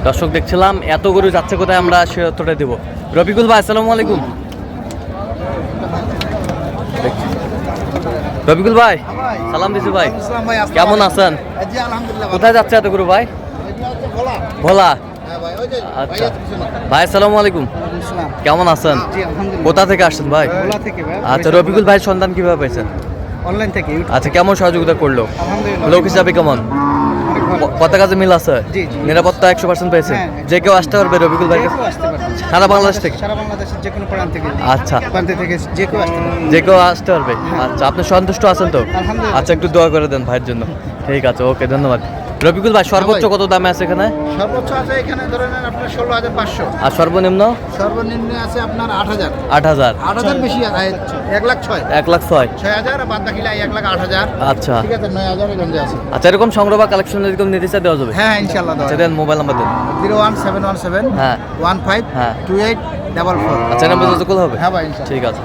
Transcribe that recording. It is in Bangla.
দর্শক দেখছিলাম এত গরু যাচ্ছে কোথায়, আমরা সে তথ্যটা দেবো। রফিকুল ভাই আসসালামু আলাইকুম। রফিকুল ভাই সালাম দিছি ভাই, কেমন আছেন? কোথায় যাচ্ছে এত গরু ভাই? ভোলা। আচ্ছা ভাই আসসালামু আলাইকুম, কেমন আছেন? কোথা থেকে আসছেন ভাই? আচ্ছা রফিকুল ভাই সন্ধান কিভাবে পেয়েছেন? অনলাইন থেকে। আচ্ছা কেমন সহযোগিতা করলো? লোক হিসাবে কেমন? কত কাজে মিল আছে? নিরাপত্তা 100% পেয়েছে? যে কেউ আসতে পারবে রফিকুল ভাই? সারা বাংলাদেশ থেকে? সারা বাংলাদেশের যে কোনো প্রান্ত থেকে। আচ্ছা প্রান্ত থেকে যে কেউ আসতে পারবে। যে কেউ আসতে পারবে। আচ্ছা আপনি সন্তুষ্ট আছেন তো? আচ্ছা একটু দোয়া করে দেন ভাইয়ের জন্য। ঠিক আছে, ওকে ধন্যবাদ। রফিকুল ভাই সর্বোচ্চ কত দামে আছে এখানে? সর্বোচ্চ আছে এখানে ধরে নেন আপনার 16,500। আর সর্বনিম্ন? সর্বনিম্ন আছে আপনার 8,000। 8,000। 8,000 বেশি আছে 1,06,000। 1,06,000। 6,000 আর বাদ বাকি 1,08,000। আচ্ছা ঠিক আছে 9,000 এর রেঞ্জে আছে। আচ্ছা এরকম সংগ্রহ বা কালেকশন যদি কেউ নিতে চায় দেওয়া যাবে? হ্যাঁ ইনশাআল্লাহ দেওয়া আচ্ছা যাবে। দেন মোবাইল নাম্বার দেন। 01717 হ্যাঁ 15 হ্যাঁ 2844। আচ্ছা নাম্বার যোগাযোগ হবে? হ্যাঁ ভাই ইনশাআল্লাহ। ঠিক আছে।